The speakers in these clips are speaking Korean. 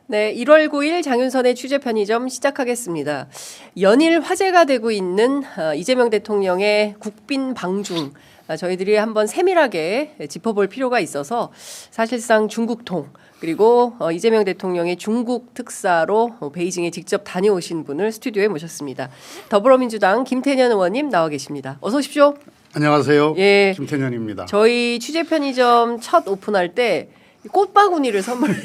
네, 1월 9일 장윤선의 취재 편의점 시작하겠습니다. 연일 화제가 되고 있는 이재명 대통령의 국빈 방중, 저희들이 한번 세밀하게 짚어볼 필요가 있어서 사실상 중국통 그리고 이재명 대통령의 중국 특사로 베이징에 직접 다녀오신 분을 스튜디오에 모셨습니다. 더불어민주당 김태년 의원님 나와 계십니다. 어서 오십시오. 안녕하세요. 예, 김태년입니다. 저희 취재 편의점 첫 오픈할 때 꽃바구니를 선물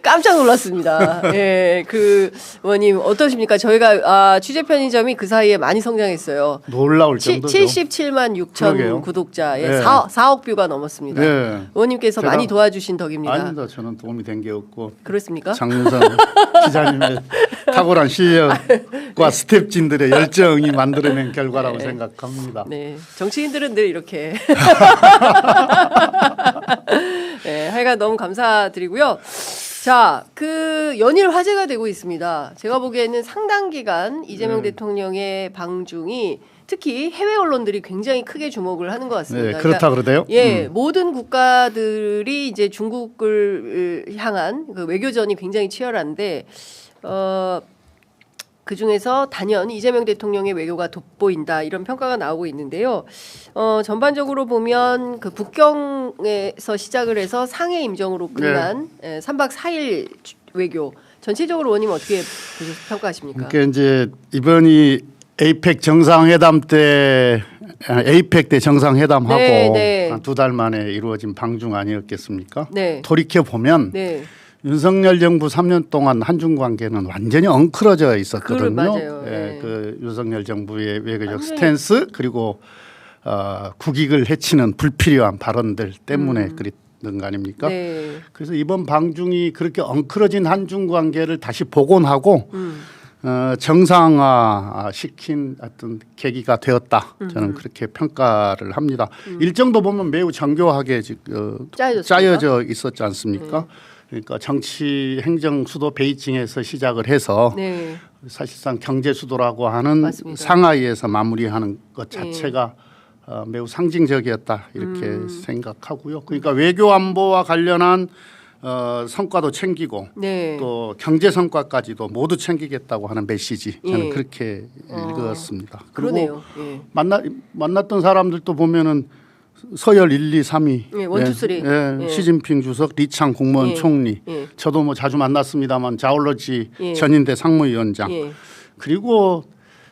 깜짝 놀랐습니다. 예, 그 의원님 어떠십니까? 저희가 취재 편의점이 그 사이에 많이 성장했어요. 놀라울 정도죠. 77만 6천 그러게요. 구독자에 네. 4억 뷰가 넘었습니다. 네. 의원님께서 많이 도와주신 덕입니다. 아닙니다. 저는 도움이 된 게 없고 그렇습니까? 장윤선 기자님의 탁월한 실력과 스텝진들의 열정이 만들어낸 결과라고 생각합니다. 네, 정치인들은 늘 이렇게. 네, 하여간 너무 감사드리고요. 자, 그 연일 화제가 되고 있습니다. 제가 보기에는 상당 기간 이재명 대통령의 방중이 특히 해외 언론들이 굉장히 크게 주목을 하는 것 같습니다. 네, 그렇다 그러대요. 예, 모든 국가들이 이제 중국을 향한 그 외교전이 굉장히 치열한데 그 중에서 단연 이재명 대통령의 외교가 돋보인다 이런 평가가 나오고 있는데요. 전반적으로 보면 그 북경에서 시작을 해서 상해 임정으로 끝난 3박 4일 외교 전체적으로 의원님 어떻게 평가하십니까? 그러니까 이제 이번이 에이펙 정상회담 때 에이펙 때 정상회담하고 네. 한 2달 만에 이루어진 방중 아니었겠습니까? 네. 돌이켜 보면. 네. 윤석열 정부 3년 동안 한중 관계는 완전히 엉클어져 있었거든요. 맞아요. 예, 네. 그 윤석열 정부의 외교적 스탠스 그리고 국익을 해치는 불필요한 발언들 때문에 그랬던 거 아닙니까? 네. 그래서 이번 방중이 그렇게 엉클어진 한중 관계를 다시 복원하고 정상화 시킨 어떤 계기가 되었다. 저는 그렇게 평가를 합니다. 일정도 보면 매우 정교하게 짜여져 있었지 않습니까? 그러니까 정치 행정 수도 베이징에서 시작을 해서 네. 사실상 경제 수도라고 하는 맞습니다. 상하이에서 마무리하는 것 자체가 매우 상징적이었다 이렇게 생각하고요. 그러니까 외교 안보와 관련한 성과도 챙기고 네. 또 경제 성과까지도 모두 챙기겠다고 하는 메시지 저는 그렇게 읽었습니다. 그러네요. 그리고 예. 만났던 사람들도 보면은 서열 1, 2, 3위. 예, 1, 2, 3. 예, 시진핑 주석, 리창 국무원 총리. 저도 뭐 자주 만났습니다만 자올러지 전인대 상무위원장. 그리고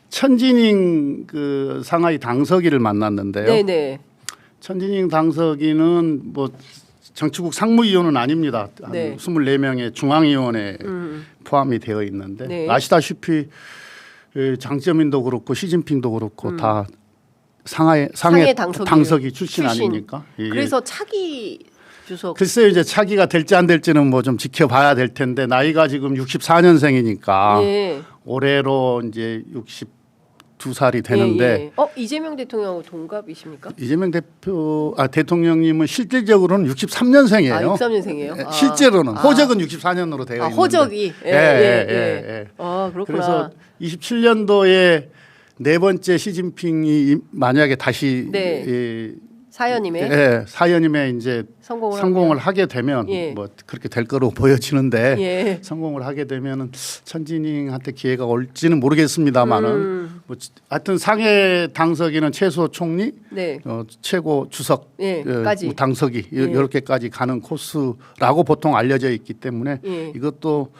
천진잉 그 상하이 당서기를 만났는데요. 네네. 천진잉 당서기는 뭐 정치국 상무위원은 아닙니다. 한 24명의 중앙위원회에 포함이 되어 있는데 아시다시피 장점인도 그렇고 시진핑도 그렇고 다 상해 당서기 출신 아닙니까? 그래서 차기 주석. 글쎄요, 이제 차기가 될지 안 될지는 뭐 좀 지켜봐야 될 텐데 나이가 지금 64년생이니까 올해로 이제 62살이 되는데. 이재명 대통령하고 동갑이십니까? 이재명 대통령님은 실질적으로는 63년생이에요. 63년생이에요? 실제로는 호적은 64년으로 되어 있는데. 호적이. 그렇구나. 그래서 27년도에 네 번째 시진핑이 만약에 다시 사연임에 이제 성공을 하게 되면 뭐 그렇게 될 거로 보여지는데 성공을 하게 되면은 천진잉한테 기회가 올지는 모르겠습니다만은 뭐 하여튼 상해 당서기는 최소 총리, 최고 주석 까지. 당서기 이렇게까지 가는 코스라고 보통 알려져 있기 때문에 이것도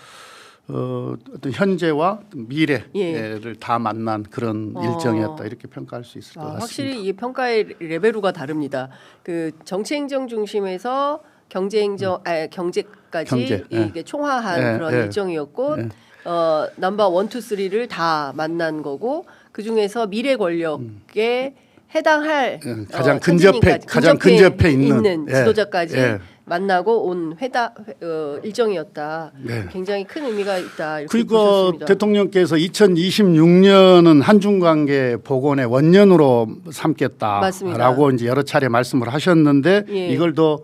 어떤 현재와 미래를 다 만난 그런 일정이었다 이렇게 평가할 수 있을 것 같습니다. 확실히 이 평가의 레벨로가 다릅니다. 그 정치행정 중심에서 경제까지 이게 총화한 그런 일정이었고 넘버 1, 2, 3를 다 만난 거고 그 중에서 미래 권력에 해당할 가장 근접해 있는 지도자까지 만나고 온 일정이었다. 굉장히 큰 의미가 있다. 이렇게 그리고 보셨습니다. 대통령께서 2026년은 한중 관계 복원의 원년으로 삼겠다라고 이제 여러 차례 말씀을 하셨는데 이걸 더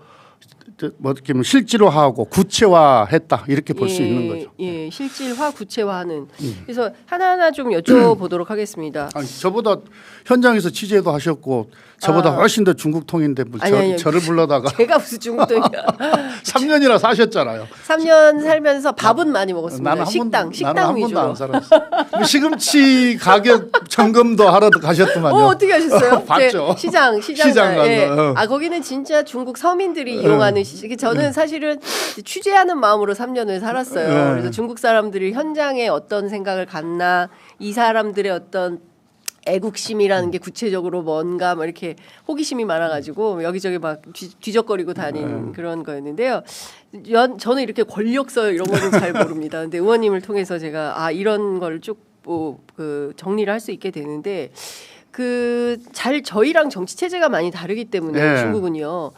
뭐 어떻게 보면 실제로하고 구체화했다 이렇게 볼 수 있는 거죠. 예, 실질화, 구체화하는. 그래서 하나하나 좀 여쭤보도록 하겠습니다. 아니, 저보다 현장에서 취재도 하셨고 저보다 훨씬 더 중국통인데 뭐 저를 불러다가 제가 무슨 중국통이야. 3년이나 사셨잖아요. 3년 살면서 밥은 많이 먹었습니다. 식당 나는 위주로. 한 번도 안 살았어. 뭐 시금치 가격 점검도 하러 가셨더만요. 어떻게 하셨어요? 봤죠. 시장 가서. 예. 거기는 진짜 중국 서민들이 이용하는 저는 사실은 취재하는 마음으로 3년을 살았어요. 그래서 중국 사람들이 현장에 어떤 생각을 갖나, 이 사람들의 어떤 애국심이라는 게 구체적으로 뭔가 막 이렇게 호기심이 많아가지고 여기저기 막 뒤적거리고 다닌 그런 거였는데요. 저는 이렇게 권력서 이런 거는 잘 모릅니다. 근데 의원님을 통해서 제가 이런 걸 쭉 그 정리를 할 수 있게 되는데 저희랑 정치 체제가 많이 다르기 때문에 중국은요.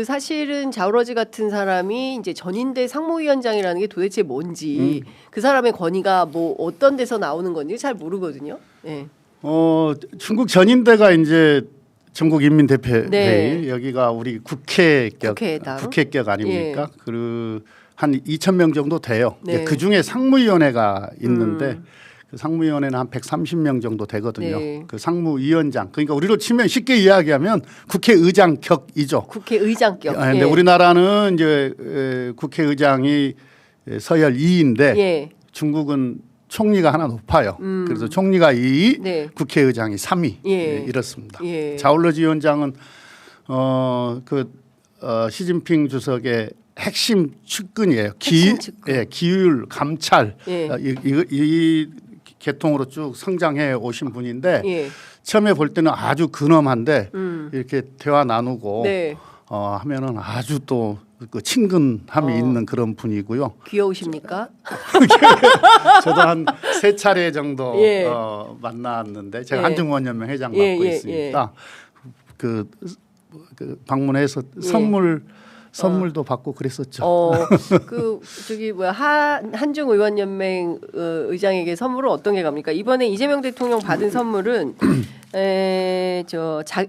사실은 자오러지 같은 사람이 이제 전인대 상무위원장이라는 게 도대체 뭔지 그 사람의 권위가 뭐 어떤 데서 나오는 건지 잘 모르거든요. 예. 중국 전인대가 이제 전국인민대표회의 여기가 우리 국회격 아닙니까? 한 2,000명 정도 돼요. 그 중에 상무위원회가 있는데 그 상무위원회는 한 130명 정도 되거든요. 그 상무위원장 그러니까 우리로 치면 쉽게 이야기하면 국회의장격이죠. 국회의장격. 근데 우리나라는 이제 국회의장이 서열 2인데 중국은 총리가 하나 높아요. 그래서 총리가 2위, 국회의장이 3위 이렇습니다. 자올러지 위원장은 시진핑 주석의 핵심 측근이에요. 기율, 감찰 이 계통으로 쭉 성장해 오신 분인데 처음에 볼 때는 아주 근엄한데 이렇게 대화 나누고 하면은 아주 또 그 친근함이 있는 그런 분이고요. 귀여우십니까? 저도 한 3차례 정도 만났는데 제가 한중원연맹 회장 맡고 있으니까 그 방문해서 선물도 받고 그랬었죠. 한중 의원연맹 의장에게 선물은 어떤 게 갑니까? 이번에 이재명 대통령 받은 선물은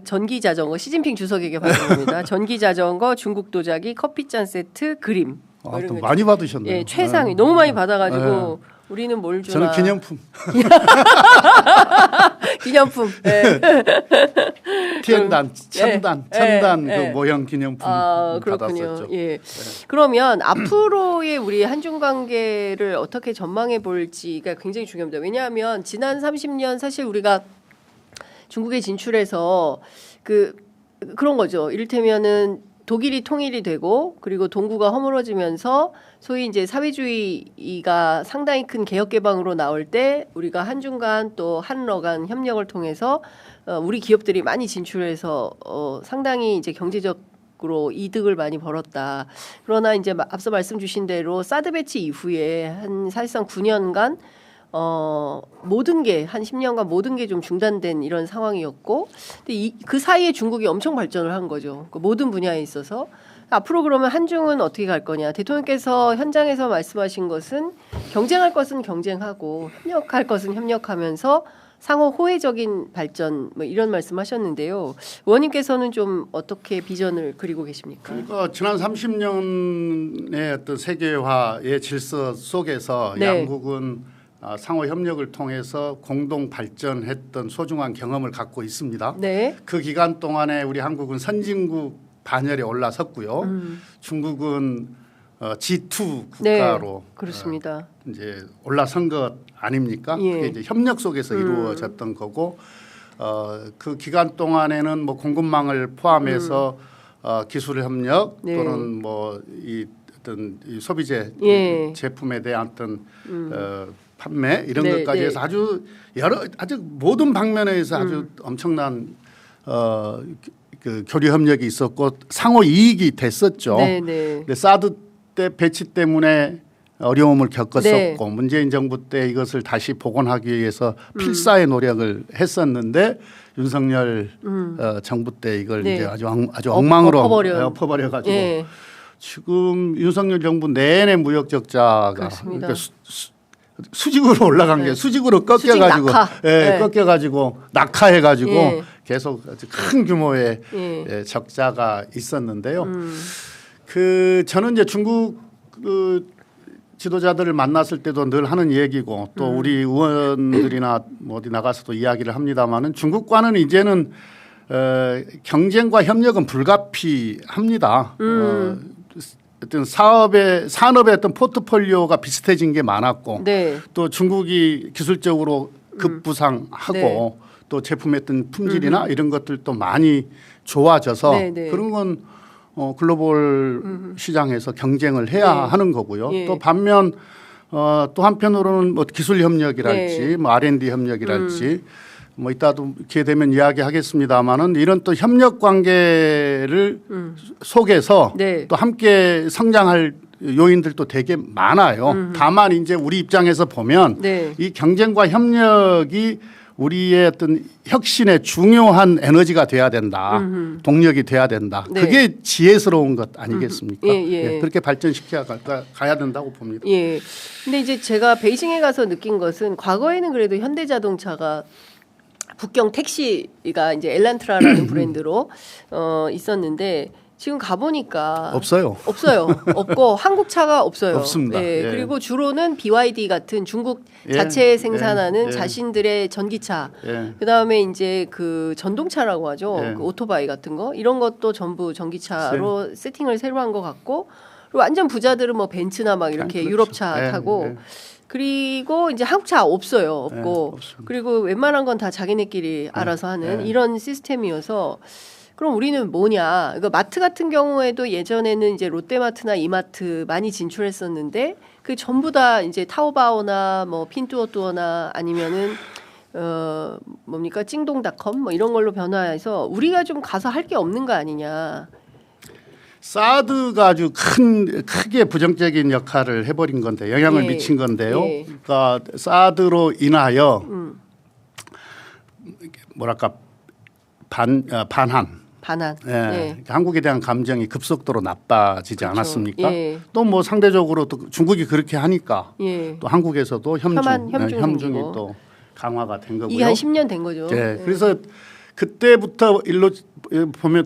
전기 자전거 시진핑 주석에게 받은 겁니다. 전기 자전거, 중국 도자기, 커피잔 세트, 그림. 또 많이 받으셨네요. 최상위 너무 많이 받아가지고 우리는 뭘 주나? 저는 기념품. 기념품. 티엔단, 천단 그 모형 기념품 받았었죠. 그러면 앞으로의 우리 한중 관계를 어떻게 전망해 볼지가 굉장히 중요합니다. 왜냐하면 지난 30년 사실 우리가 중국에 진출해서 그런 거죠. 이를테면은 독일이 통일이 되고 그리고 동구가 허물어지면서 소위 이제 사회주의가 상당히 큰 개혁 개방으로 나올 때 우리가 한중 간 또 한러 간 협력을 통해서 우리 기업들이 많이 진출해서 상당히 이제 경제적으로 이득을 많이 벌었다. 그러나 이제 앞서 말씀 주신 대로 사드 배치 이후에 한 사실상 9년간 모든 게 한 10년간 모든 게 좀 중단된 이런 상황이었고, 근데 그 사이에 중국이 엄청 발전을 한 거죠. 그 모든 분야에 있어서. 앞으로 그러면 한중은 어떻게 갈 거냐? 대통령께서 현장에서 말씀하신 것은 경쟁할 것은 경쟁하고 협력할 것은 협력하면서 상호 호혜적인 발전 뭐 이런 말씀하셨는데요. 의원님께서는 좀 어떻게 비전을 그리고 계십니까? 그러니까 지난 30년의 어떤 세계화의 질서 속에서 양국은 상호 협력을 통해서 공동 발전했던 소중한 경험을 갖고 있습니다. 그 기간 동안에 우리 한국은 선진국 반열에 올라섰고요. 중국은 G2 국가로 그렇습니다. 이제 올라선 것 아닙니까? 그게 이제 협력 속에서 이루어졌던 거고 그 기간 동안에는 뭐 공급망을 포함해서 기술 협력 또는 뭐 이 어떤 이 소비재 제품에 대한 어떤 판매 이런 것까지 해서 아주 모든 방면에서 아주 엄청난 그 교류 협력이 있었고 상호 이익이 됐었죠. 근데 사드 때 배치 때문에 어려움을 겪었었고 문재인 정부 때 이것을 다시 복원하기 위해서 필사의 노력을 했었는데 윤석열 정부 때 이걸 이제 아주 엉망으로 엎어버려 가지고 지금 윤석열 정부 내내 무역 적자가 그러니까 수직으로 올라간 게 수직으로 꺾여가지고 꺾여가지고 낙하해가지고 계속 아주 큰 규모의 적자가 있었는데요. 저는 이제 중국 지도자들을 만났을 때도 늘 하는 얘기고 또 우리 의원들이나 뭐 어디 나가서도 이야기를 합니다마는 중국과는 이제는 경쟁과 협력은 불가피합니다. 어떤 산업의 어떤 포트폴리오가 비슷해진 게 많았고 네. 또 중국이 기술적으로 급부상하고 네. 또 제품의 어떤 품질이나 이런 것들도 많이 좋아져서 네, 네. 그런 건 글로벌 시장에서 경쟁을 해야 네. 하는 거고요. 예. 또 반면 또 한편으로는 뭐 기술 협력이랄지 네. 뭐 R&D 협력이랄지 뭐 이따도 기회 되면 이야기하겠습니다만은 이런 또 협력 관계를 속에서 네. 또 함께 성장할 요인들도 되게 많아요. 다만 이제 우리 입장에서 보면 네. 이 경쟁과 협력이 우리의 어떤 혁신의 중요한 에너지가 돼야 된다. 동력이 돼야 된다. 네. 그게 지혜스러운 것 아니겠습니까? 예, 예. 그렇게 발전시켜야 가야 된다고 봅니다. 예. 근데 이제 제가 베이징에 가서 느낀 것은 과거에는 그래도 현대자동차가 북경 택시가 이제 엘란트라라는 브랜드로 있었는데 지금 가보니까 없어요. 없고 한국 차가 없어요. 없습니다. 예. 예. 그리고 주로는 BYD 같은 중국 예. 자체 생산하는 예. 자신들의 전기차. 예. 그다음에 이제 그 전동차라고 하죠. 예. 그 오토바이 같은 거 이런 것도 전부 전기차로 세팅을 새로 한 것 같고 그리고 완전 부자들은 뭐 벤츠나 막 이렇게 그렇죠. 유럽차 예. 타고 예. 그리고 이제 한국차 없어요. 없고 없습니다. 그리고 웬만한 건 다 자기네끼리 알아서 하는 이런 시스템이어서 그럼 우리는 뭐냐? 그러니까 마트 같은 경우에도 예전에는 이제 롯데마트나 이마트 많이 진출했었는데 그 전부 다 이제 타오바오나 뭐 핀투어투어나 아니면은 뭡니까 찡동닷컴 뭐 이런 걸로 변화해서 우리가 좀 가서 할 게 없는 거 아니냐? 사드가 아주 크게 부정적인 역할을 해버린 건데 영향을 예. 미친 건데요. 예. 그러니까 사드로 인하여 뭐랄까 반한. 반한. 예. 예. 한국에 대한 감정이 급속도로 나빠지지 그렇죠. 않았습니까? 예. 또 뭐 상대적으로 또 중국이 그렇게 하니까 예. 또 한국에서도 협중이 협중이 생기고. 또 강화가 된 거고요. 이게 한 10년 된 거죠. 예. 그래서 그때부터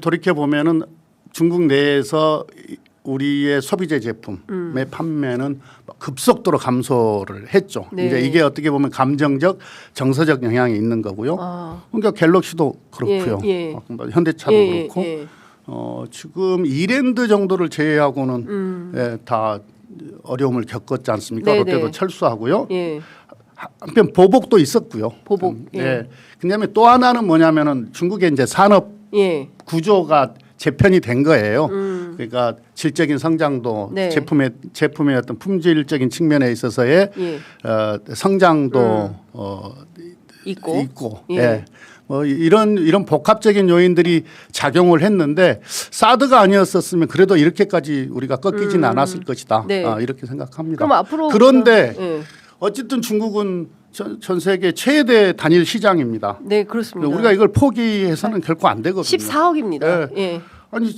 돌이켜 보면은 중국 내에서 우리의 소비재 제품의 판매는 급속도로 감소를 했죠. 네. 이제 이게 어떻게 보면 감정적, 정서적 영향이 있는 거고요. 그러니까 갤럭시도 그렇고요. 예. 현대차도 그렇고 지금 이랜드 정도를 제외하고는 다 어려움을 겪었지 않습니까? 네, 롯데도 네. 철수하고요. 예. 한편 보복도 있었고요. 보복. 예. 그다음에 또 하나는 뭐냐면은 중국의 이제 산업 예. 구조가 재편이 된 거예요. 그러니까 질적인 성장도 네. 제품의 어떤 품질적인 측면에 있어서의 예. 성장도 있고. 예. 예. 뭐 이런 복합적인 요인들이 작용을 했는데 사드가 아니었었으면 그래도 이렇게까지 우리가 꺾이지는 않았을 것이다. 네. 이렇게 생각합니다. 그럼 앞으로 그런데 예. 어쨌든 중국은 전 세계 최대 단일 시장입니다. 네, 그렇습니다. 우리가 이걸 포기해서는 결코 안 되거든요. 14억입니다. 예. 아니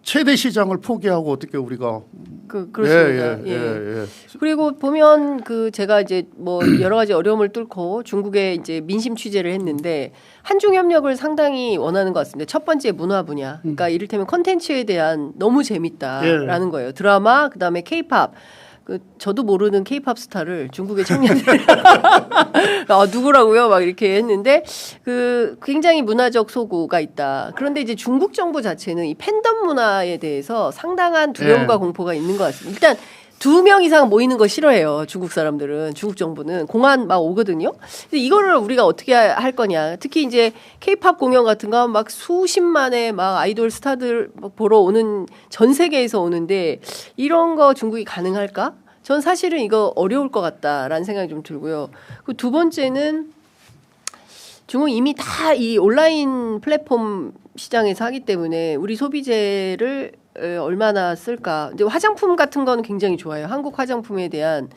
최대 시장을 포기하고 어떻게 우리가 그렇습니다. 예. 그리고 보면 그 제가 이제 뭐 여러 가지 어려움을 뚫고 중국에 이제 민심 취재를 했는데 한중 협력을 상당히 원하는 것 같습니다. 첫 번째 문화 분야. 그러니까 이를테면 콘텐츠에 대한 너무 재밌다라는 거예요. 드라마, 그다음에 케이팝. 저도 모르는 케이팝 스타를 중국의 청년들 누구라고요? 막 이렇게 했는데 굉장히 문화적 소구가 있다. 그런데 이제 중국 정부 자체는 이 팬덤 문화에 대해서 상당한 두려움과 공포가 있는 것 같습니다. 일단 2명 이상 모이는 거 싫어해요. 중국 사람들은. 중국 정부는 공안 막 오거든요. 근데 이거를 우리가 어떻게 할 거냐. 특히 이제 케이팝 공연 같은 거 막 수십만의 막 아이돌 스타들 보러 오는 전 세계에서 오는데 이런 거 중국이 가능할까? 전 사실은 이거 어려울 것 같다라는 생각이 좀 들고요. 그 두 번째는 중국 이미 다 이 온라인 플랫폼 시장에서 하기 때문에 우리 소비재를 얼마나 쓸까. 이제 화장품 같은 거는 굉장히 좋아요. 한국 화장품에 대한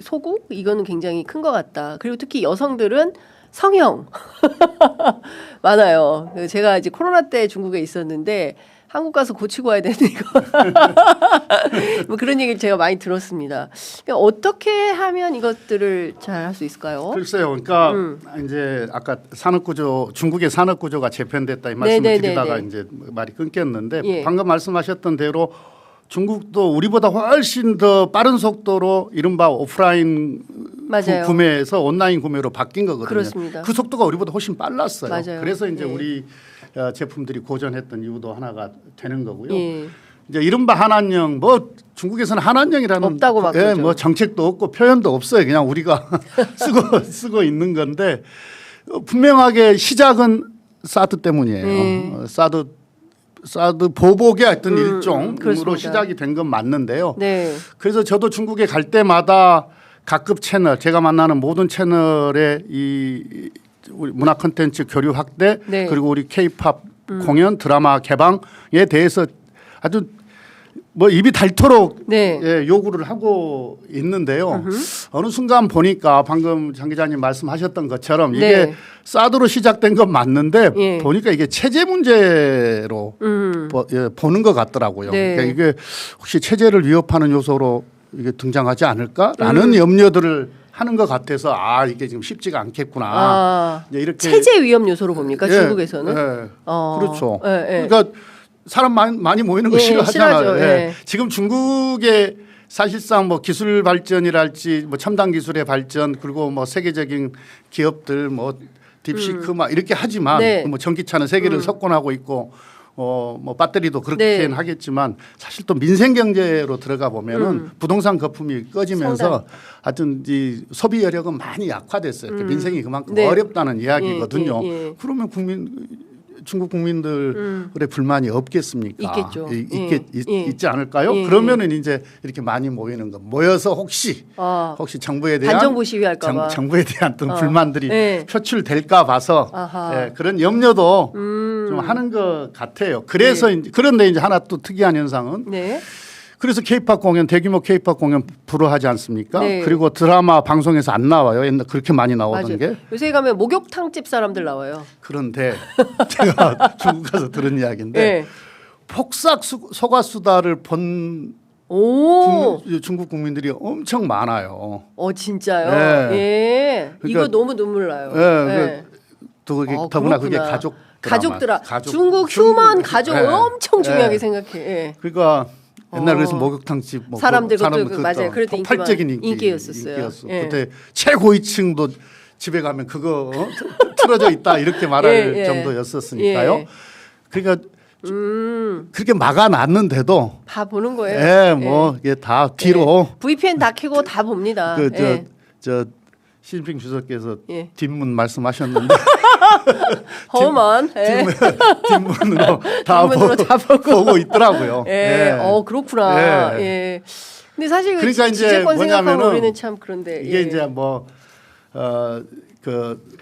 소구? 이거는 굉장히 큰 것 같다. 그리고 특히 여성들은 성형 많아요. 제가 이제 코로나 때 중국에 있었는데 한국 가서 고치고 와야 되는 거. 뭐 그런 얘기를 제가 많이 들었습니다. 그러니까 어떻게 하면 이것들을 잘 할 수 있을까요? 글쎄요. 그러니까 이제 아까 산업구조 중국의 산업구조가 재편됐다 이 말씀을 네네네네. 드리다가 이제 말이 끊겼는데 예. 방금 말씀하셨던 대로 중국도 우리보다 훨씬 더 빠른 속도로 이른바 오프라인 맞아요. 구매에서 온라인 구매로 바뀐 거거든요. 그렇습니다. 그 속도가 우리보다 훨씬 빨랐어요. 맞아요. 그래서 이제 예. 우리 제품들이 고전했던 이유도 하나가 되는 거고요. 예. 이제 이른바 한한령 뭐 중국에서는 한한령이라는 없다고 막 그러죠. 뭐 정책도 없고 표현도 없어요. 그냥 우리가 쓰고 있는 건데 분명하게 시작은 사드 때문이에요. 사드 보복의 어떤 일종으로 그렇습니다. 시작이 된 건 맞는데요. 네. 그래서 저도 중국에 갈 때마다 각급 채널 제가 만나는 모든 채널의 이 우리 문화 콘텐츠 교류 확대 네. 그리고 우리 K-팝 공연 드라마 개방에 대해서 아주 뭐 입이 닳도록 네. 예, 요구를 하고 있는데요. 어느 순간 보니까 방금 장 기자님 말씀하셨던 것처럼 이게 네. 사드로 시작된 건 맞는데 예. 보니까 이게 체제 문제로 보는 것 같더라고요. 네. 그러니까 이게 혹시 체제를 위협하는 요소로 이게 등장하지 않을까라는 염려들을 하는 것 같아서 아 이게 지금 쉽지가 않겠구나. 아, 이제 이렇게 체제 위험 요소로 봅니까? 예, 중국에서는? 예. 어. 그렇죠. 예, 예. 그러니까 사람 많이 모이는 거 예, 싫어하잖아요. 싫어하죠. 예. 예. 지금 중국의 사실상 뭐 기술 발전이랄지 뭐 첨단 기술의 발전 그리고 뭐 세계적인 기업들 뭐 딥시크 막 이렇게 하지만 네. 뭐 전기차는 세계를 석권하고 있고 뭐 배터리도 그렇게는 네. 하겠지만 사실 또 민생 경제로 들어가 보면은 부동산 거품이 꺼지면서 상당. 하여튼 이 소비 여력은 많이 약화됐어요. 민생이 그만큼 네. 어렵다는 이야기거든요. 예, 예, 예. 그러면 중국 국민들의 불만이 없겠습니까? 있겠죠. 있지 않을까요? 예, 그러면은 이제 이렇게 많이 모이는 거 모여서 혹시 정부에 대한 반정부 시위할까 봐. 정부에 대한 어떤 불만들이 예. 표출될까 봐서 아하. 그런 염려도 좀 하는 것 같아요. 그래서 그런데 이제 하나 또 특이한 현상은 네. 그래서 K-팝 공연 대규모 K-팝 공연 불허하지 않습니까? 네. 그리고 드라마 방송에서 안 나와요. 옛날 그렇게 많이 나오던 맞아요. 게. 요새 가면 목욕탕집 사람들 나와요. 그런데 제가 중국 가서 들은 이야기인데 네. 폭삭 소가수다를 본 중국 국민들이 엄청 많아요. 진짜요? 네. 예. 그러니까- 이거 너무 눈물 나요. 네. 또 그게 더구나 그게 그렇구나. 가족 드라마. 중국 휴먼 가족 네. 엄청 중요하게 네. 생각해. 예. 그러니까 옛날 그래서 목욕탕집 뭐 사람들 사람 그것도 맞아요. 그래도 폭발적인 인기였었어요. 예. 그때 최고위층도 집에 가면 그거 틀어져 있다 이렇게 말할 예. 정도였었으니까요. 예. 그러니까 그렇게 막아놨는데도 다 보는 거예요. 뭐 이게 다 뒤로 VPN 다 켜고 다 봅니다. 저 시진핑 주석께서 예. 뒷문 말씀하셨는데 험한. 예. 뒷문으로 다 뒷문으로 다 보고 있더라고요. 예. 그렇구나. 예. 예. 근데 사실 그러니까 이제 지재권 생각하면 뭐냐면은 우리는 참 그런데 이게 이제 뭐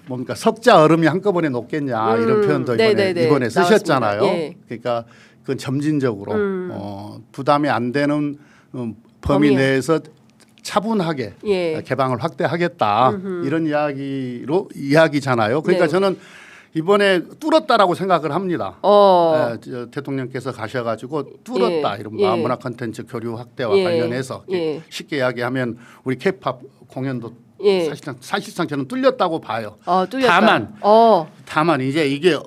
뭔가 석자 얼음이 한꺼번에 녹겠냐 이런 표현도 이번에 쓰셨잖아요. 예. 그러니까 그건 점진적으로 부담이 안 되는 범위 내에서 차분하게 개방을 확대하겠다 이런 이야기잖아요. 그러니까 네. 저는 이번에 뚫었다라고 생각을 합니다. 대통령께서 가셔가지고 뚫었다 이른바 문화 콘텐츠 교류 확대와 관련해서 쉽게 이야기하면 우리 K-팝 공연도 사실상 저는 뚫렸다고 봐요. 뚫렸다. 다만 이제 이게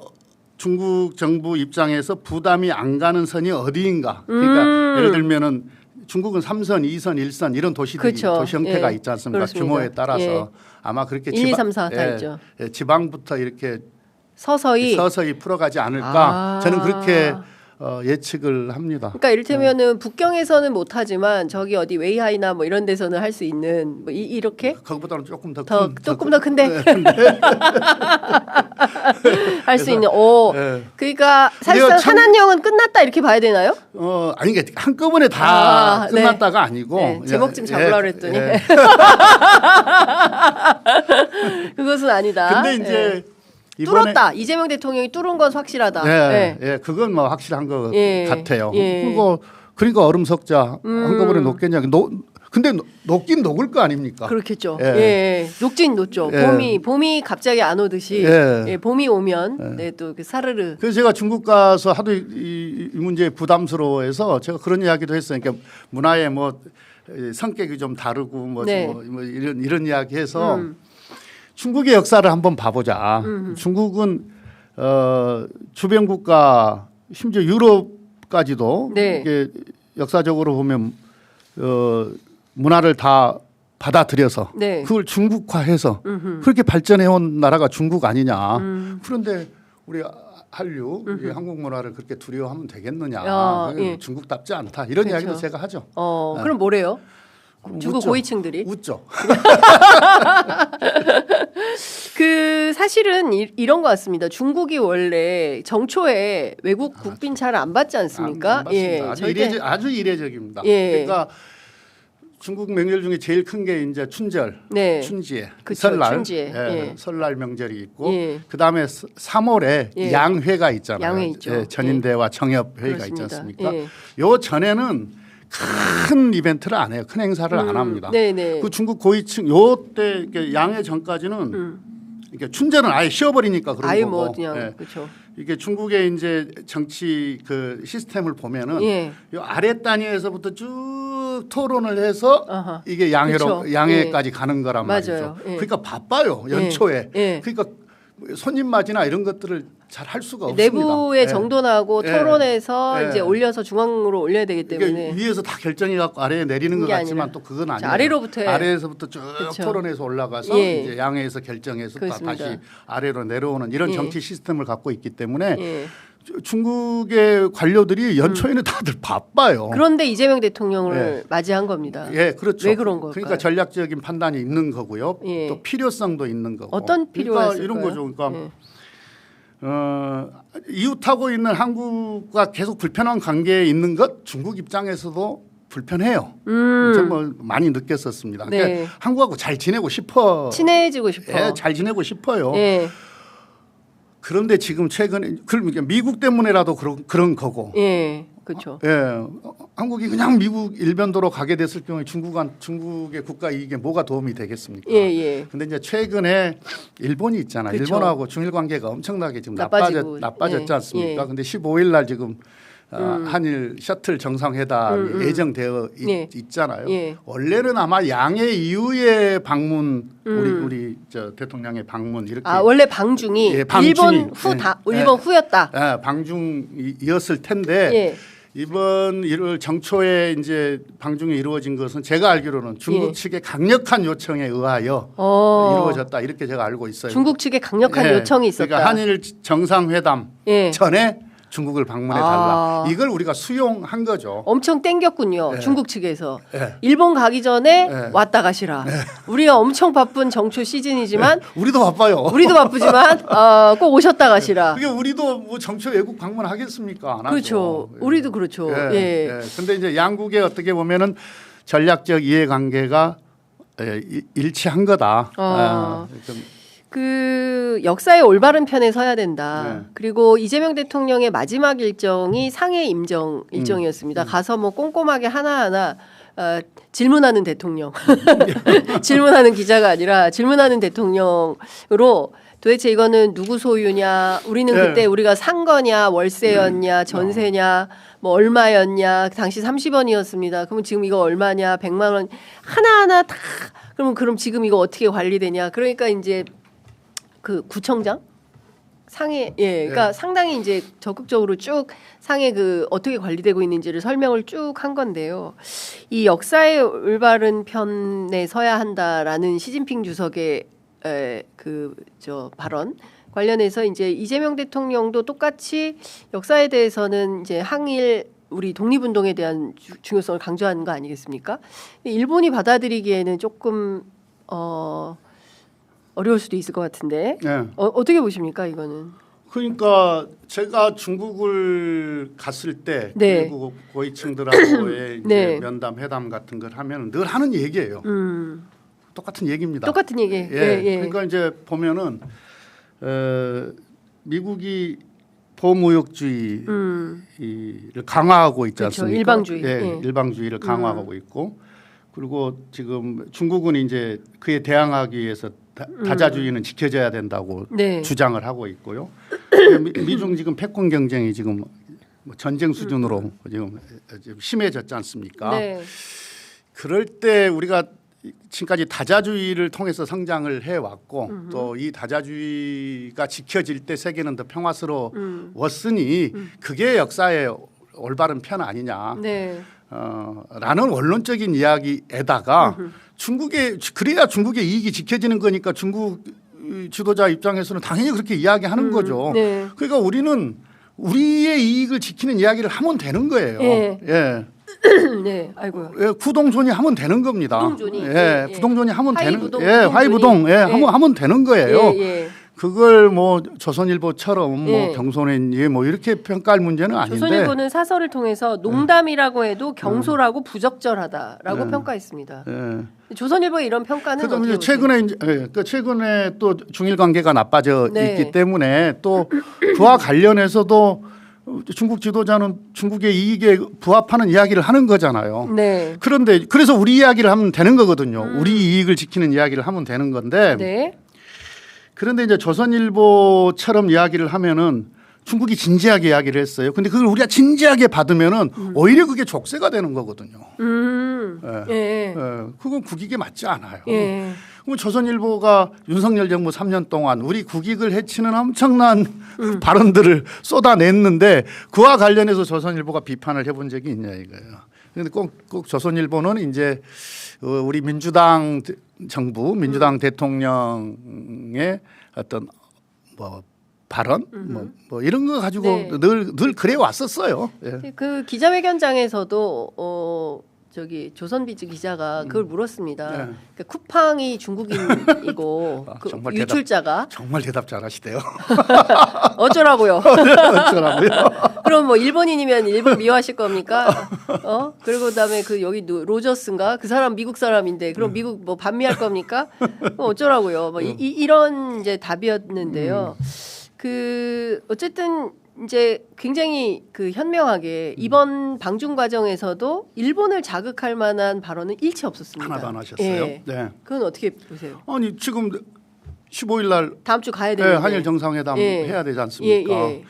중국 정부 입장에서 부담이 안 가는 선이 어디인가. 그러니까 예를 들면은 중국은 3선, 2선, 1선 이런 도시 형태가 있지 않습니까? 그렇습니다. 규모에 따라서 아마 그렇게 1, 2, 3, 4 다 있죠. 지방부터 이렇게 서서히 풀어가지 않을까. 저는 그렇게 예측을 합니다. 그러니까 이를테면은 북경에서는 못하지만 저기 어디 웨이하이나 뭐 이런 데서는 할 수 있는 뭐 이렇게 거기보다는 조금 더 큰데 할 수 있는. 그러니까 사실상 한한령은 끝났다 이렇게 봐야 되나요? 아니 이게 한꺼번에 다 끝났다가 아니고 제목 좀 잡으라 그랬더니 그것은 아니다. 근데 이제 뚫었다. 이재명 대통령이 뚫은 건 확실하다. 그건 뭐 확실한 것 같아요. 예. 그러니까 얼음 석자 한꺼번에 녹겠냐. 근데 녹긴 녹을 거 아닙니까? 그렇겠죠. 예, 녹진 녹죠. 봄이 갑자기 안 오듯이 봄이 오면 또 그 사르르. 그래서 제가 중국 가서 하도 이 문제에 부담스러워해서 제가 그런 이야기도 했어요. 그러니까 문화의 뭐 성격이 좀 다르고 뭐 이런 이야기해서 중국의 역사를 한번 봐보자. 중국은 주변 국가 심지어 유럽까지도 이게 역사적으로 보면 문화를 다 받아들여서 그걸 중국화해서 그렇게 발전해온 나라가 중국 아니냐. 그런데 우리 한류 한국 문화를 그렇게 두려워하면 되겠느냐. 중국답지 않다. 이런 이야기도 제가 하죠. 그럼 뭐래요? 중국 웃죠. 고위층들이 웃죠. 그 사실은 이런 것 같습니다. 중국이 원래 정초에 외국 국빈 잘 안 받지 않습니까? 안 받습니다. 아주 이례적입니다. 그러니까 중국 명절 중에 제일 큰 게 이제 춘절, 춘지에, 그쵸, 설날, 춘지에. 설날 명절이 있고 그 다음에 3월에 양회가 있잖아요. 양회 있죠. 전인대와 정협회의가 있지 않습니까? 요 전에는 큰 이벤트를 안 해요. 큰 행사를 안 합니다. 그 중국 고위층 요때 양회 전까지는 이게 춘절은 아예 쉬어버리니까 그런 거고. 뭐 그냥 그렇죠. 이게 중국의 이제 정치 그 시스템을 보면은 요 아래 단위에서부터 쭉 토론을 해서 이게 양회까지 가는 거란 말이죠. 그러니까 바빠요 연초에. 그러니까 손님 맞이나 이런 것들을 잘 할 수가 없습니다. 내부에 정돈하고 토론해서 이제 올려서 중앙으로 올려야 되기 때문에 그러니까 위에서 다 결정해 갖고 아래에 내리는 것 같지만 또 그건 아니에요. 아래에서부터 쭉 토론해서 올라가서 이제 양회에서 결정해서 다시 아래로 내려오는 이런 정치 시스템을 갖고 있기 때문에 중국의 관료들이 연초에는 다들 바빠요. 그런데 이재명 대통령을 맞이한 겁니다. 그렇죠. 왜 그런 걸까요? 그러니까 전략적인 판단이 있는 거고요. 또 필요성도 있는 거고. 어떤 필요가 있을까요? 이런 거죠. 그러니까 이웃하고 있는 한국과 계속 불편한 관계에 있는 것 중국 입장에서도 불편해요. 정말 많이 느꼈었습니다. 그러니까 한국하고 잘 지내고 싶어. 친해지고 싶어. 잘 지내고 싶어요. 그런데 지금 최근에 그러니까 미국 때문에라도 그런 거고. 그렇죠. 한국이 그냥 미국 일변도로 가게 됐을 경우에 중국의 국가 이익에 뭐가 도움이 되겠습니까? 근데 이제 최근에 일본이 있잖아요. 일본하고 중일 관계가 엄청나게 지금 나빠졌지 않습니까? 근데 15일 날 지금 한일 셔틀 정상회담이 예정되어 있잖아요. 원래는 아마 양해 이후에 방문 우리 저 대통령의 방문 이렇게 원래 방중이 일본 후였다. 방중이었을 텐데 이번 1월 정초에 이제 방중이 이루어진 것은 제가 알기로는 중국 측의 강력한 요청에 의하여 이루어졌다 이렇게 제가 알고 있어요. 중국 측의 강력한 요청이 있었다. 그러니까 한일 정상회담 전에 중국을 방문해 달라. 이걸 우리가 수용한 거죠. 엄청 땡겼군요. 중국 측에서. 일본 가기 전에 왔다 가시라. 우리가 엄청 바쁜 정초 시즌이지만 우리도 바빠요. 우리도 바쁘지만 꼭 오셨다 가시라. 그게 우리도 뭐 정초 외국 방문하겠습니까? 안 하죠. 그렇죠. 우리도 그렇죠. 근데 이제 양국의 어떻게 보면은 전략적 이해관계가 일치한 거다. 그 역사의 올바른 편에 서야 된다. 그리고 이재명 대통령의 마지막 일정이 상해 임정 일정이었습니다. 가서 뭐 꼼꼼하게 하나하나 질문하는 대통령, 질문하는 기자가 아니라 질문하는 대통령으로 도대체 이거는 누구 소유냐? 우리는 그때 우리가 산 거냐? 월세였냐? 전세냐? 뭐 얼마였냐? 당시 30원이었습니다. 그러면 지금 이거 얼마냐? 100만 원 하나하나 다. 그럼 지금 이거 어떻게 관리되냐? 그러니까 이제 그 구청장 상해 그러니까 상당히 이제 적극적으로 쭉 상해 그 어떻게 관리되고 있는지를 설명을 쭉 한 건데요. 이 역사의 올바른 편에 서야 한다라는 시진핑 주석의 발언 관련해서 이제 이재명 대통령도 똑같이 역사에 대해서는 이제 항일 우리 독립운동에 대한 중요성을 강조하는 거 아니겠습니까? 일본이 받아들이기에는 조금 어려울 수도 있을 것 같은데 어떻게 보십니까 이거는? 그러니까 제가 중국을 갔을 때 그리고 고위층들하고의 이제 면담 회담 같은 걸 하면 늘 하는 얘기예요. 똑같은 얘기입니다. 똑같은 얘기. 그러니까 이제 보면은 미국이 보무역주의를 강화하고 있지 않습니까? 일방주의. 일방주의를 강화하고 있고 그리고 지금 중국은 이제 그에 대항하기 위해서 다자주의는 지켜져야 된다고 네. 주장을 하고 있고요. 미중 지금 패권 경쟁이 지금 전쟁 수준으로 지금 심해졌지 않습니까? 네. 그럴 때 우리가 지금까지 다자주의를 통해서 성장을 해왔고 또 이 다자주의가 지켜질 때 세계는 더 평화스러웠으니 그게 역사의 올바른 편 아니냐. 네. 라는 원론적인 이야기에다가 그래야 중국의 이익이 지켜지는 거니까 중국 지도자 입장에서는 당연히 그렇게 이야기하는 거죠. 네. 그러니까 우리는 우리의 이익을 지키는 이야기를 하면 되는 거예요. 예. 예. 네, 아이고요. 예, 구동존이 하면 되는 겁니다. 구동존이. 예, 구동존이 하면 되는. 화이부동, 예, 화이부동. 예, 하면 되는 거예요. 예. 그걸 뭐 조선일보처럼 예. 뭐 경손했니 뭐 이렇게 평가할 문제는 아닌데. 조선일보는 사설을 통해서 농담이라고 해도 경솔하고 부적절하다라고 평가했습니다. 예. 조선일보의 이런 평가는 그다음에 어떻게 이제 최근에 또 중일 관계가 나빠져 네. 있기 때문에 또 그와 관련해서도 중국 지도자는 중국의 이익에 부합하는 이야기를 하는 거잖아요. 네. 그런데 그래서 우리 이야기를 하면 되는 거거든요. 우리 이익을 지키는 이야기를 하면 되는 건데. 네. 그런데 이제 조선일보처럼 이야기를 하면은 중국이 진지하게 이야기를 했어요. 근데 그걸 우리가 진지하게 받으면은 오히려 그게 족쇄가 되는 거거든요. 예. 예. 그건 국익에 맞지 않아요. 예. 그럼 조선일보가 윤석열 정부 3년 동안 우리 국익을 해치는 엄청난 발언들을 쏟아냈는데 그와 관련해서 조선일보가 비판을 해본 적이 있냐 이거예요. 그런데 꼭 조선일보는 이제 우리 민주당 정부, 민주당 대통령의 어떤 뭐 발언 뭐 이런 거 가지고 네. 늘 그래 왔었어요. 예. 그 기자회견장에서도 저기 조선비즈 기자가 그걸 물었습니다. 네. 그러니까 쿠팡이 중국인이고 그 정말 유출자가 정말 대답 잘하시대요. 어쩌라고요? 어쩌라고요? 그럼 뭐 일본인이면 일본 미워하실 겁니까? 그리고 그다음에 그 여기 로저스인가 그 사람 미국 사람인데 그럼 미국 뭐 반미할 겁니까? 어쩌라고요? 뭐 이런 이제 답이었는데요. 그 어쨌든 이제 굉장히 그 현명하게 이번 방중 과정에서도 일본을 자극할 만한 발언은 일치 없었습니다. 하나도 안 하셨어요. 예. 네. 그건 어떻게 보세요? 아니 지금 15일 날 다음 주 가야 되는데 한일 정상회담 예. 해야 되지 않습니까? 예.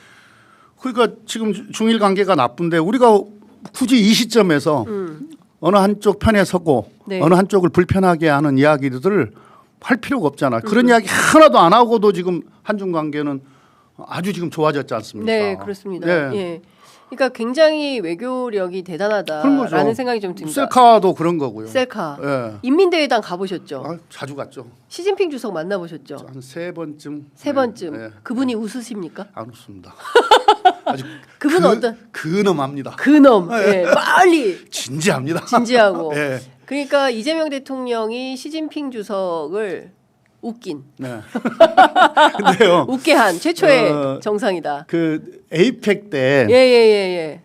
그러니까 지금 중일 관계가 나쁜데 우리가 굳이 이 시점에서 어느 한쪽 편에 서고 네. 어느 한쪽을 불편하게 하는 이야기들을 할 필요가 없잖아요. 그런 이야기 하나도 안 하고도 지금 한중 관계는 아주 지금 좋아졌지 않습니까? 네, 그렇습니다. 예. 예. 그러니까 굉장히 외교력이 대단하다라는 생각이 좀 듭니다. 셀카도 그런 거고요. 셀카. 예. 인민대회당 가보셨죠? 자주 갔죠. 시진핑 주석 만나보셨죠? 한 3번쯤. 세 번쯤. 예. 그분이 웃으십니까? 안 웃습니다. 아주 그분은 어떤? 근엄합니다. 근엄. 예. 빨리. 진지합니다. 진지하고. 예. 그러니까 이재명 대통령이 시진핑 주석을 웃긴. 네. 근데요. 웃게 한 최초의 정상이다. 그 에이펙 때 예.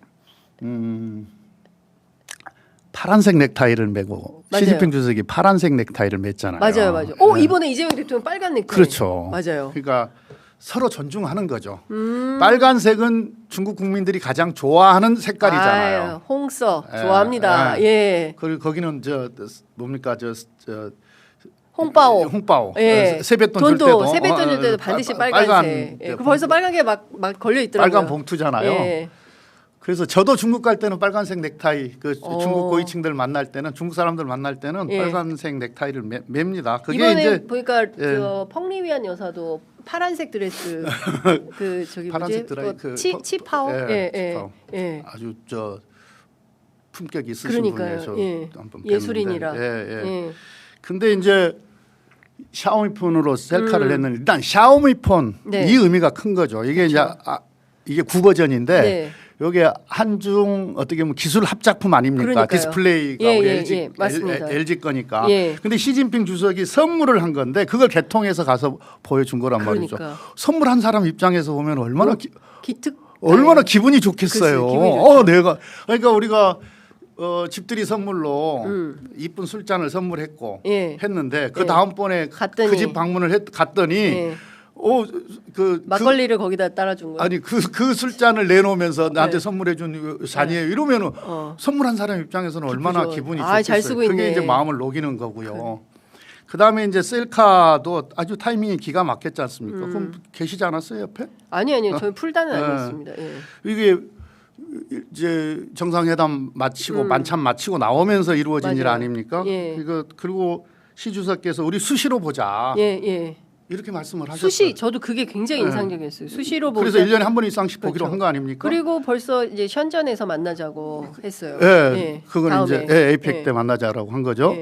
파란색 넥타이를 메고 맞아요. 시진핑 주석이 파란색 넥타이를 맸잖아요. 맞아요. 네. 이번에 이재명 대통령 빨간 넥타이. 그렇죠. 맞아요. 그러니까 서로 존중하는 거죠. 빨간색은 중국 국민들이 가장 좋아하는 색깔이잖아요. 아유, 홍서 좋아합니다. 예. 그리고 거기는 뭡니까 홍바오. 예. 세뱃돈 줄 돈도 때도 세뱃돈 줄 때도 반드시 빨간색. 예. 벌써 빨간 게 막 걸려 있더라고요. 빨간 봉투잖아요. 예. 그래서 저도 중국 갈 때는 빨간색 넥타이 중국 고위층들 만날 때는 중국 사람들 만날 때는 예. 빨간색 넥타이를 맵니다. 그게 이번에 이제 보니까 예. 펑리위안 여사도 파란색 드레스 그 저기 파란색 뭐지? 치파오. 치파오. 예. 아주 품격 있으신 그러니까요. 분이에요. 예. 한번 예술인이라. 예. 근데 이제 샤오미 폰으로 셀카를 했는데 일단 샤오미 폰 네. 이 의미가 큰 거죠. 이게 그렇죠. 이제 이게 9버전인데 네. 여기에 한중 어떻게 보면 기술 합작품 아닙니까? 그러니까요. 디스플레이가 예, 우리 예, LG, 예, 맞습니다. LG 거니까. 예. 근데 시진핑 주석이 선물을 한 건데 그걸 개통해서 가서 보여준 거란 말이죠. 그러니까. 선물한 사람 입장에서 보면 얼마나 기특. 얼마나 기분이 좋겠어요. 그치, 기분이 좋죠. 내가 그러니까 우리가 집들이 선물로 이쁜 술잔을 선물했고 예. 했는데 그 예. 다음번에 갔더니. 그 집 방문을 갔더니 예. 막걸리를 거기다 따라준 거예요. 아니 그 술잔을 내놓으면서 나한테 선물해준 잔이에요. 이러면은 선물한 사람 입장에서는 얼마나 기분이 좋겠어요. 잘 쓰고 있네. 그게 이제 마음을 녹이는 거고요. 그다음에 이제 셀카도 아주 타이밍이 기가 막혔지 않습니까? 그럼 계시지 않았어요 옆에? 아니요. 저희 풀단은 아니었습니다. 예. 이게 이제 정상회담 마치고 만찬 마치고 나오면서 이루어진 일 아닙니까? 예. 그리고 시 주석께서 우리 수시로 보자. 예. 이렇게 말씀을 하셨어요. 수시 저도 그게 굉장히 인상적이었어요. 수시로 보자. 그래서 1년에 한 번 이상씩 보기로 한 거 아닙니까? 그리고 벌써 이제 션전에서 만나자고 했어요. 예. 그건 이제 에이펙 때 만나자라고 한 거죠.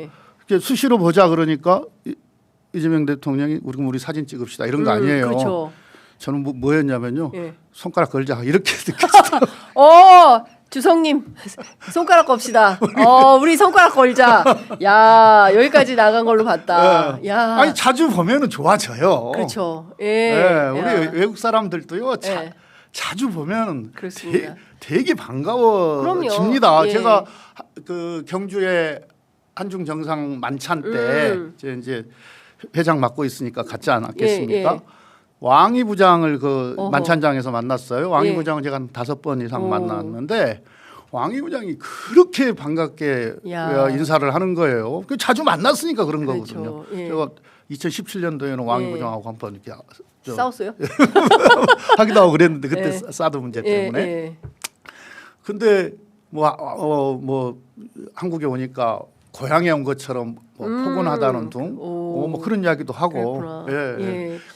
수시로 보자 그러니까 이재명 대통령이 우리 사진 찍읍시다 이런 거 아니에요. 그렇죠. 저는 뭐였냐면요. 손가락 걸자 이렇게 느꼈어요. 주성님 손가락 겁시다. 우리 손가락 걸자. 야 여기까지 나간 걸로 봤다. 야. 아니 자주 보면은 좋아져요. 그렇죠. 우리 외국 사람들도요. 자주 보면 되게 반가워집니다. 제가 그 경주에 한중 정상 만찬 때 이제 회장 맡고 있으니까 갔지 않았겠습니까? 왕이 부장을 만찬장에서 만났어요. 왕이 부장은 제가 한 5번 이상 만났는데 왕이 부장이 그렇게 반갑게 인사를 하는 거예요. 자주 만났으니까 그런 거거든요. 제가 2017년도에는 왕이 부장하고 한번 이렇게 싸웠어요? 하기도 하고 그랬는데 그때 사드 문제 때문에. 근데 뭐 한국에 오니까 고향에 온 것처럼 포근하다는 둥, 뭐 그런 이야기도 하고,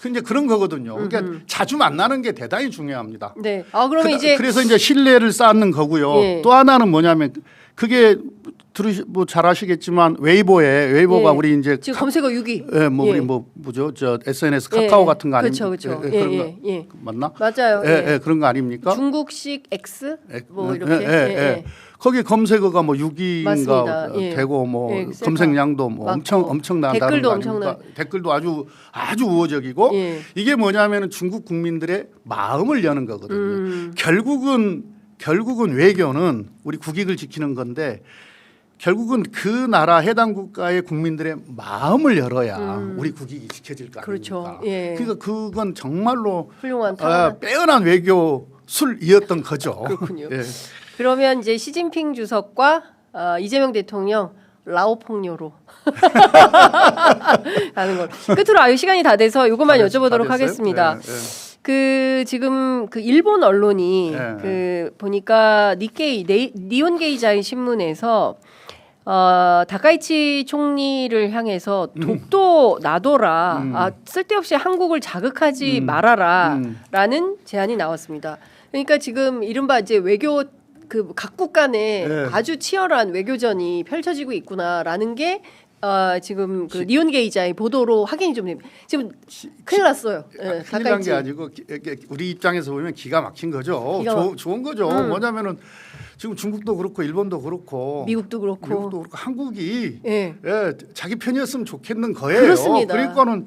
근데 그런 거거든요. 그러니까 자주 만나는 게 대단히 중요합니다. 네. 그러면 그래서 이제 신뢰를 쌓는 거고요. 또 하나는 뭐냐면 그게 잘 아시겠지만 웨이보가 우리 이제 지금 검색어 6위. 우리 뭐죠? 저 SNS 카카오 같은 거 아닙니까? 그렇죠. 그런 거 맞나? 맞아요. 그런 거 아닙니까? 중국식 X 뭐 이렇게. 거기 검색어가 뭐 6위인가 되고 뭐 검색량도 뭐 엄청나다는 댓글도 거 아닙니까? 댓글도 아주 우호적이고 이게 뭐냐면은 중국 국민들의 마음을 여는 거거든요. 결국은 외교는 우리 국익을 지키는 건데 결국은 그 나라 해당 국가의 국민들의 마음을 열어야 우리 국익이 지켜질 거 아닙니까? 그렇죠. 그러니까 그건 정말로 훌륭한 빼어난 외교 술이었던 거죠. 그렇군요. 그러면 이제 시진핑 주석과 이재명 대통령 라오 폭로로 가는 걸 끝으로 시간이 다 돼서 이것만 여쭤보도록 하겠습니다. 지금 일본 언론이 보니까 니혼게이자이 신문에서 다카이치 총리를 향해서 독도 놔둬라, 쓸데없이 한국을 자극하지 말아라라는 제안이 나왔습니다. 그러니까 지금 이른바 이제 외교 각국 간에 아주 치열한 외교전이 펼쳐지고 있구나라는 게 지금 니혼게이자의 보도로 확인이 좀 됩니다. 지금 큰일 났어요. 큰일 난 게 아니고 우리 입장에서 보면 기가 막힌 거죠. 좋은 거죠. 뭐냐면은 지금 중국도 그렇고 일본도 그렇고 미국도 그렇고 한국이 자기 편이었으면 좋겠는 거예요. 그렇습니다. 그러니까는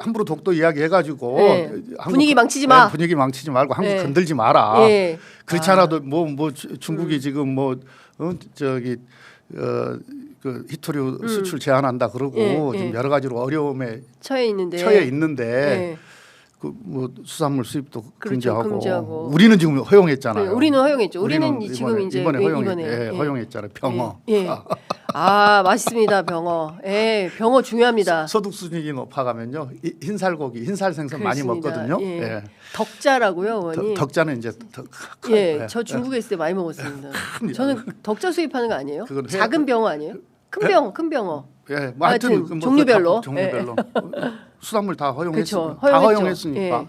함부로 독도 이야기해가지고 분위기 망치지 마. 분위기 망치지 말고 한국 건들지 마라. 그렇지 않아도 뭐 중국이 지금 그 히토류 수출 제한한다 그러고 지금 여러 가지로 어려움에 처해 있는데 뭐 수산물 수입도 금지하고 우리는 지금 허용했잖아요. 우리는 허용했죠. 우리는 지금 이번에 허용했잖아요. 병어. 맛있습니다. 병어. 병어 중요합니다. 소득 수준이 높아가면요 흰살고기, 흰살 생선 많이 먹거든요. 덕자라고요, 어머니. 덕자는 이제 저 중국에 있을 때 많이 먹었습니다. 저는 덕자 수입하는 거 아니에요? 작은 병어 아니에요? 큰 병어. 뭐 하여튼 종류별로. 수산물 다 허용했으니까.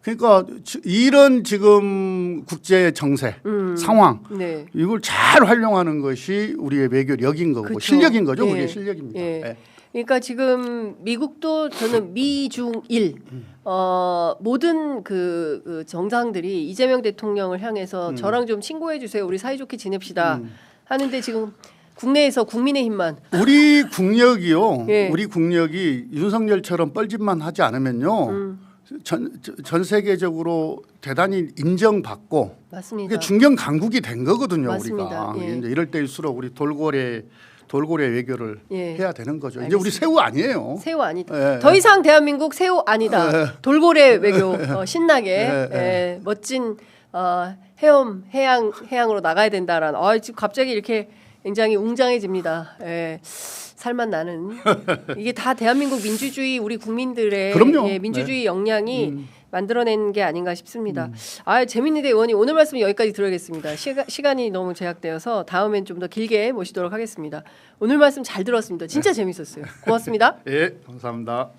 그러니까 이런 지금 국제 정세 상황 이걸 잘 활용하는 것이 우리의 외교력인 거고 실력인 거죠. 그게 실력입니다. 그러니까 지금 미국도 저는 미중일 모든 그 정상들이 이재명 대통령을 향해서 저랑 좀 친구해 주세요. 우리 사이좋게 지냅시다 하는데 지금 국내에서 국민의힘만 우리 국력이요. 우리 국력이 윤석열처럼 뻘짓만 하지 않으면요. 전 세계적으로 대단히 인정받고 맞습니다. 중견 강국이 된 거거든요. 맞습니다. 우리가 이제 이럴 때일수록 우리 돌고래 돌고래 외교를 예. 해야 되는 거죠. 알겠습니다. 이제 우리 새우 아니에요. 새우 아니다. 더 이상 대한민국 새우 아니다. 돌고래 외교 신나게 멋진 해양으로 나가야 된다라는. 지금 갑자기 이렇게 굉장히 웅장해집니다. 살만 나는 이게 다 대한민국 민주주의 우리 국민들의 민주주의 역량이 만들어낸 게 아닌가 싶습니다. 재밌는데 의원님 오늘 말씀 여기까지 들어야겠습니다. 시간이 너무 제약되어서 다음엔 좀 더 길게 모시도록 하겠습니다. 오늘 말씀 잘 들었습니다. 진짜 재밌었어요. 고맙습니다. 예, 감사합니다.